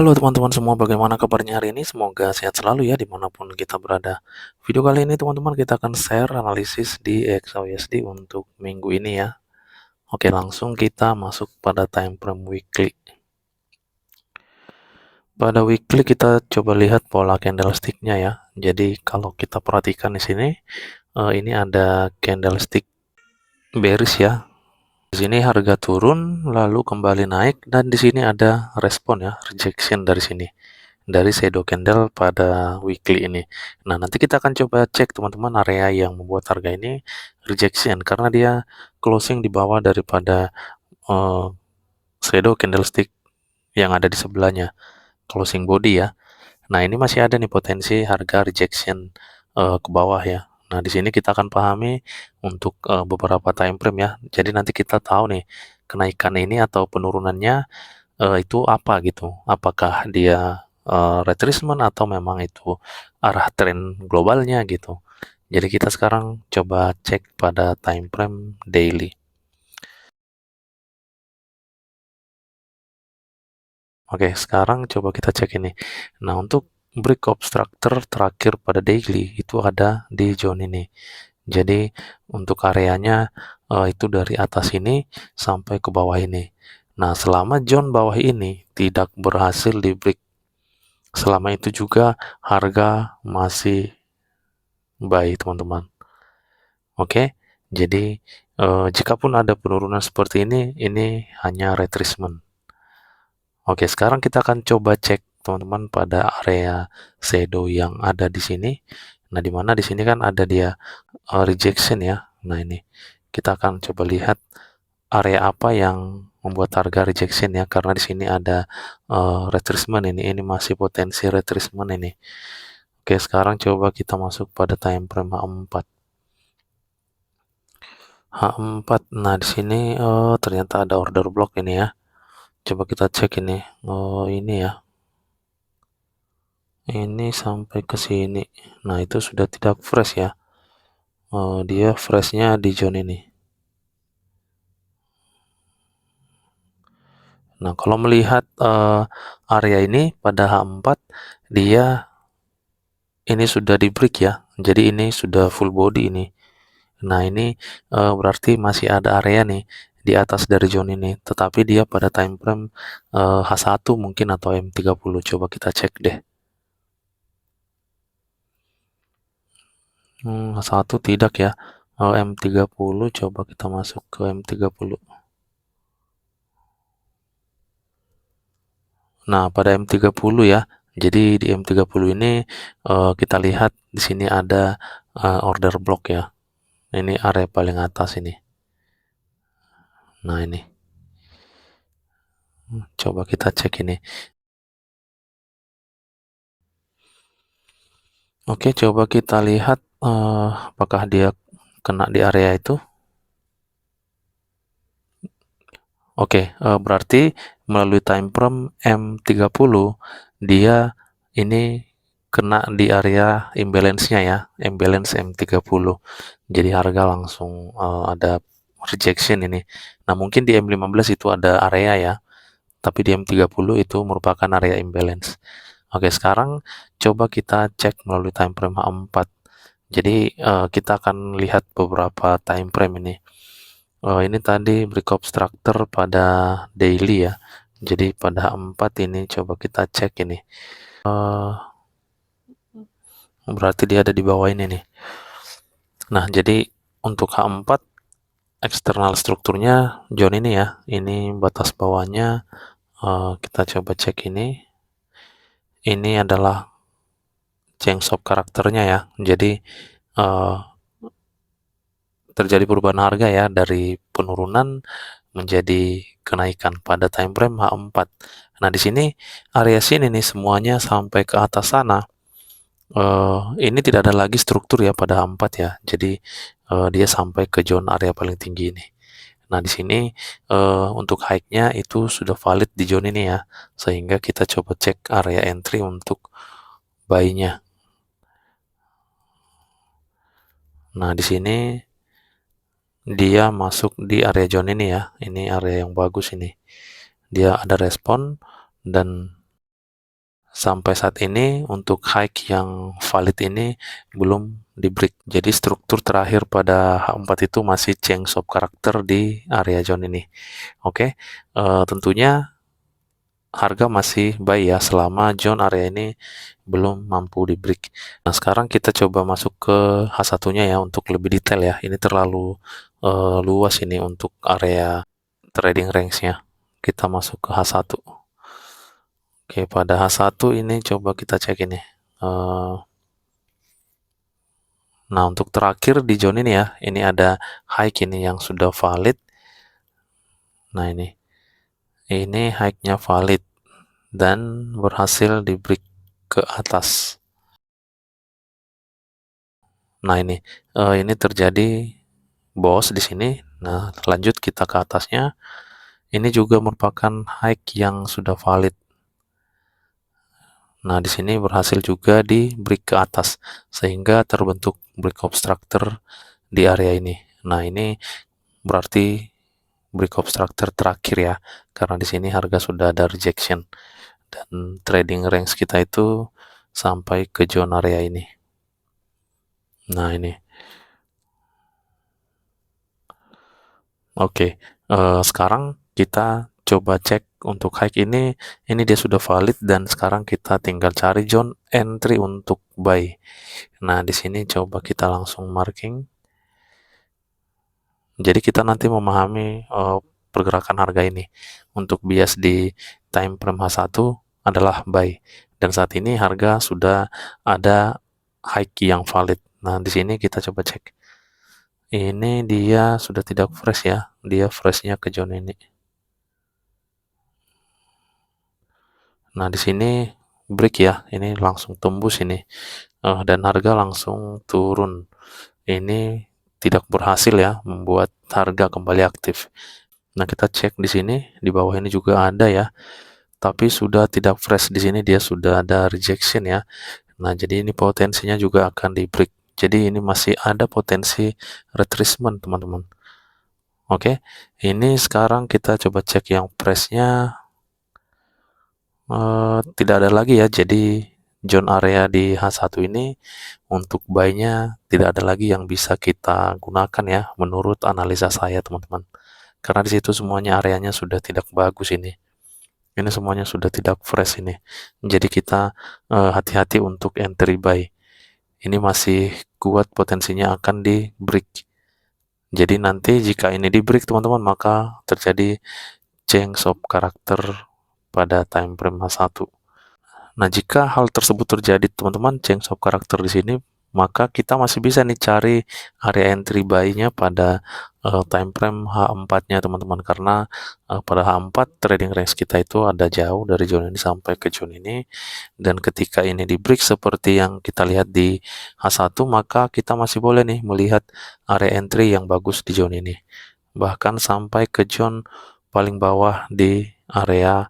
Halo teman-teman semua, bagaimana kabarnya hari ini? Semoga sehat selalu ya dimanapun kita berada. Video kali ini teman-teman kita akan share analisis di XAUSD untuk minggu ini ya. Oke, langsung kita masuk pada time frame weekly. Pada weekly kita coba lihat pola candlestick-nya ya. Jadi kalau kita perhatikan di sini, ini ada candlestick bearish ya. Di sini harga turun lalu kembali naik dan di sini ada respon ya, rejection dari sini. Dari shadow candle pada weekly ini. Nah, nanti kita akan coba cek teman-teman area yang membuat harga ini rejection karena dia closing di bawah daripada shadow candlestick yang ada di sebelahnya, closing body ya. Nah, ini masih ada nih potensi harga rejection ke bawah ya. Nah, di sini kita akan pahami untuk beberapa time frame ya. Jadi nanti kita tahu nih kenaikan ini atau penurunannya itu apa gitu. Apakah dia retracement atau memang itu arah tren globalnya gitu. Jadi kita sekarang coba cek pada time frame daily. Oke, sekarang coba kita cek ini. Nah, untuk break obstructor terakhir pada daily itu ada di zone ini. Jadi untuk areanya itu dari atas ini sampai ke bawah ini. Nah, selama zone bawah ini tidak berhasil di break, selama itu juga harga masih buy teman-teman. Oke, jadi jikapun ada penurunan seperti ini hanya retracement. Oke, sekarang kita akan coba cek teman-teman pada area shadow yang ada di sini. Nah, di mana di sini kan ada dia rejection ya. Nah, ini kita akan coba lihat area apa yang membuat harga rejection ya, karena di sini ada retracement ini masih potensi retracement ini. Oke, sekarang coba kita masuk pada time frame H4. H4. Nah, di sini ternyata ada order block ini ya. Coba kita cek ini. Oh, ini ya. Ini sampai ke sini. Nah, itu sudah tidak fresh ya. Dia freshnya di zone ini. Nah, kalau melihat area ini pada H4, dia ini sudah di break ya. Jadi ini sudah full body ini. Nah, ini berarti masih ada area nih di atas dari zone ini. Tetapi dia pada time frame H1 mungkin atau M30. Coba kita cek deh. H1 tidak ya. M30 coba kita masuk ke M30. Nah, pada M30 ya. Jadi di M30 ini kita lihat di sini ada order block ya. Ini area paling atas ini. Nah, ini. Coba kita cek ini. Oke, coba kita lihat apakah dia kena di area itu. Oke, berarti melalui time frame M30 dia ini kena di area imbalance-nya ya, imbalance M30. Jadi harga langsung ada rejection ini. Nah, mungkin di M15 itu ada area ya, tapi di M30 itu merupakan area imbalance. Oke, sekarang coba kita cek melalui time frame H4. Jadi kita akan lihat beberapa time frame ini. Ini tadi break obstructor pada daily ya. Jadi pada H4 ini coba kita cek ini. Berarti dia ada di bawah ini nih. Nah, jadi untuk H4 eksternal strukturnya zone ini ya. Ini batas bawahnya. Kita coba cek ini. Ini adalah change of karakternya ya. Jadi terjadi perubahan harga ya dari penurunan menjadi kenaikan pada time frame H4. Nah, di sini area sini nih semuanya sampai ke atas sana. Ini tidak ada lagi struktur ya pada H4 ya. Jadi dia sampai ke zone area paling tinggi ini. Nah, di sini untuk high-nya itu sudah valid di zone ini ya. Sehingga kita coba cek area entry untuk buy-nya. Nah, di sini dia masuk di area zone ini ya. Ini area yang bagus ini. Dia ada respon dan Sampai saat ini untuk high yang valid ini belum di break. Jadi struktur terakhir pada H4 itu masih change of character di area zone ini. Oke, tentunya harga masih buy ya selama zone area ini belum mampu di break. Nah, sekarang kita coba masuk ke H1-nya ya untuk lebih detail ya. Ini terlalu luas ini untuk area trading range-nya. Kita masuk ke H1. Oke, pada H1 ini coba kita cek ini. Eh, Nah, untuk terakhir di zone ini ya, ini ada high ini yang sudah valid. Nah, ini high-nya valid dan berhasil di break ke atas. Nah, ini terjadi bos di sini. Nah, lanjut kita ke atasnya. Ini juga merupakan high yang sudah valid. Nah, di sini berhasil juga di break ke atas sehingga terbentuk break obstructor di area ini. Nah, ini berarti break obstructor terakhir ya, karena di sini harga sudah ada rejection dan trading range kita itu sampai ke zone area ini. Nah, oke. Sekarang kita coba cek untuk high ini dia sudah valid dan sekarang kita tinggal cari zone entry untuk buy. Nah, di sini coba kita langsung marking. Jadi kita nanti memahami pergerakan harga ini. Untuk bias di time frame H1 adalah buy. Dan saat ini harga sudah ada high yang valid. Nah, di sini kita coba cek. Ini dia sudah tidak fresh ya. Dia freshnya ke zone ini. Nah, di sini break ya. Ini langsung tembus ini. Dan harga langsung turun. Ini tidak berhasil ya membuat harga kembali aktif. Nah, kita cek di sini, di bawah ini juga ada ya, tapi sudah tidak fresh di sini dia sudah ada rejection ya. Nah, jadi ini potensinya juga akan di break. Jadi ini masih ada potensi retracement, teman-teman. Oke, ini sekarang kita coba cek yang price-nya tidak ada lagi ya. Jadi zone area di H1 ini untuk buy-nya tidak ada lagi yang bisa kita gunakan ya menurut analisa saya, teman-teman. Karena di situ semuanya areanya sudah tidak bagus ini. Ini semuanya sudah tidak fresh ini. Jadi kita hati-hati untuk entry buy. Ini masih kuat potensinya akan di break. Jadi nanti jika ini di break teman-teman maka terjadi change of character pada time frame H1. Nah, jika hal tersebut terjadi teman-teman, change of character di sini, maka kita masih bisa nih cari area entry buy-nya pada time frame H4-nya teman-teman, karena pada H4 trading range kita itu ada jauh dari zone ini sampai ke zone ini, dan ketika ini di break seperti yang kita lihat di H1, maka kita masih boleh nih melihat area entry yang bagus di zone ini, bahkan sampai ke zone paling bawah di area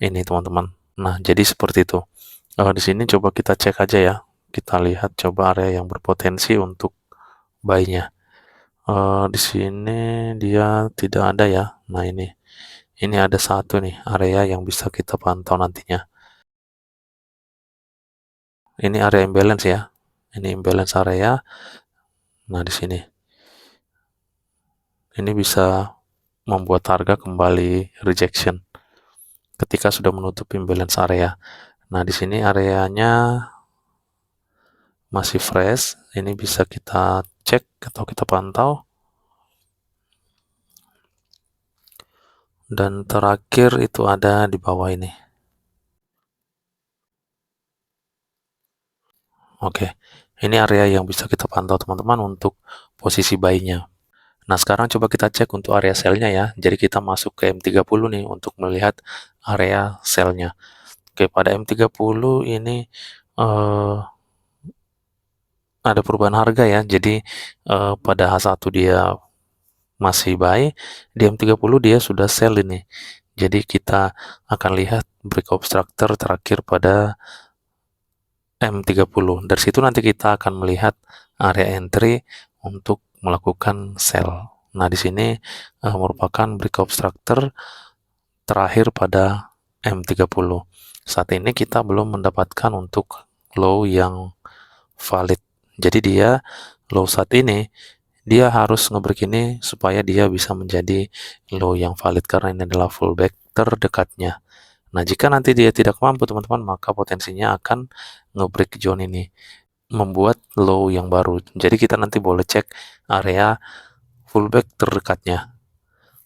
ini teman-teman. Nah, jadi seperti itu. Di sini coba kita cek aja ya. Kita lihat coba area yang berpotensi untuk buy-nya. Di sini dia tidak ada ya. Nah, ini ada satu nih area yang bisa kita pantau nantinya. Ini area imbalance ya. Ini imbalance area. Nah, di sini. Ini bisa membuat harga kembali rejection ketika sudah menutup imbalance area. Nah, di sini areanya masih fresh. Ini bisa kita cek atau kita pantau. Dan terakhir itu ada di bawah ini. Oke, ini area yang bisa kita pantau teman-teman untuk posisi buy-nya. Nah, sekarang coba kita cek untuk area sell-nya ya. Jadi kita masuk ke M30 nih untuk melihat area sell-nya. Oke, pada M30 ini ada perubahan harga ya. Jadi pada H1 dia masih buy, di M30 dia sudah sell ini. Jadi kita akan lihat break obstructor terakhir pada M30. Dari situ nanti kita akan melihat area entry untuk melakukan sell. Nah, di sini merupakan break obstructor terakhir pada M30. saat ini kita belum mendapatkan untuk low yang valid. Jadi dia low saat ini, dia harus ngebreak ini supaya dia bisa menjadi low yang valid karena ini adalah fallback terdekatnya. Nah, jika nanti dia tidak mampu teman-teman, maka potensinya akan ngebreak zone ini, membuat low yang baru. Jadi kita nanti boleh cek area fallback terdekatnya.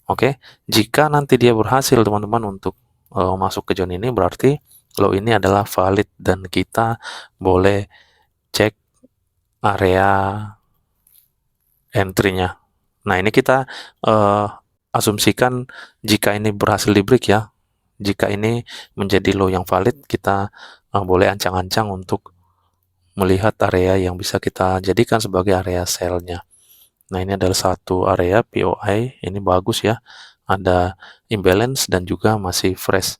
Oke, jika nanti dia berhasil teman-teman untuk masuk ke zone ini, berarti low ini adalah valid dan kita boleh cek area entry-nya. Nah, ini kita asumsikan jika ini berhasil di break ya. Jika ini menjadi low yang valid, kita boleh ancang-ancang untuk melihat area yang bisa kita jadikan sebagai area sell-nya. Nah, ini adalah satu area POI, ini bagus ya. Ada imbalance dan juga masih fresh.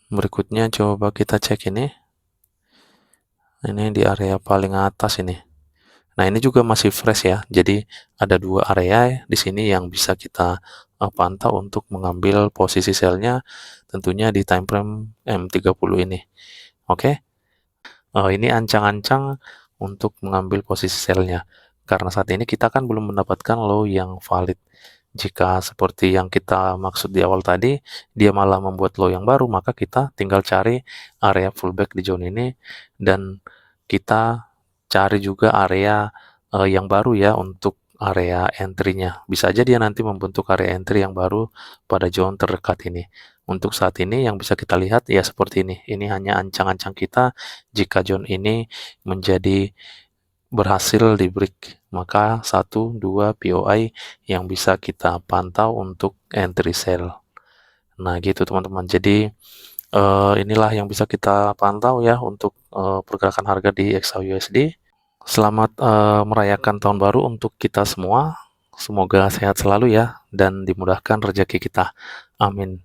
Berikutnya coba kita cek ini. Ini di area paling atas ini. Nah, ini juga masih fresh ya. Jadi ada dua area di sini yang bisa kita pantau untuk mengambil posisi sell-nya, tentunya di time frame M30 ini. Oke. Ini ancang-ancang untuk mengambil posisi sell-nya. Karena saat ini kita kan belum mendapatkan low yang valid. Jika seperti yang kita maksud di awal tadi, dia malah membuat low yang baru, maka kita tinggal cari area pullback di zone ini dan kita cari juga area yang baru ya untuk area entry-nya. Bisa aja dia nanti membentuk area entry yang baru pada zone terdekat ini. Untuk saat ini yang bisa kita lihat ya seperti ini. Ini hanya ancang-ancang kita jika zone ini menjadi berhasil di break. Maka 1, 2 POI yang bisa kita pantau untuk entry sell. Nah gitu teman-teman. Jadi inilah yang bisa kita pantau ya untuk pergerakan harga di XAUUSD. Selamat merayakan tahun baru untuk kita semua. Semoga sehat selalu ya dan dimudahkan rezeki kita. Amin.